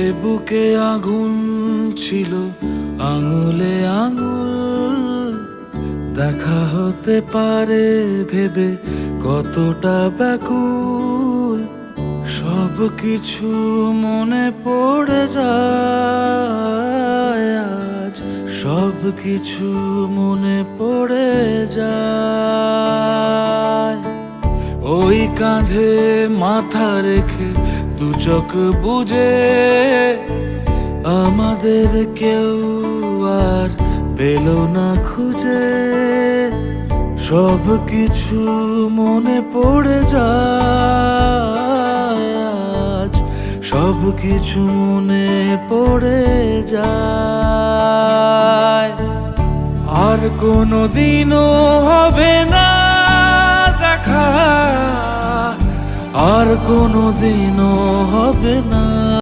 এ বুকে আগুন ছিল আঙুলে আঙুল, দেখা হতে পারে ভেবে কতটা ব্যাকুল। সব কিছু মনে পড়ে যায় আজ, সব কিছু মনে পড়ে যায়। ওই কাঁধে মাথা রেখে দু চোখ বুঝে আমাদের কেউ আর পেল না খুঁজে। সব কিছু মনে পড়ে যায় আজ, সব কিছু মনে পড়ে যায়। আর কোনো দিনও হবে না দেখা, আর কোনো দিনও হবে না।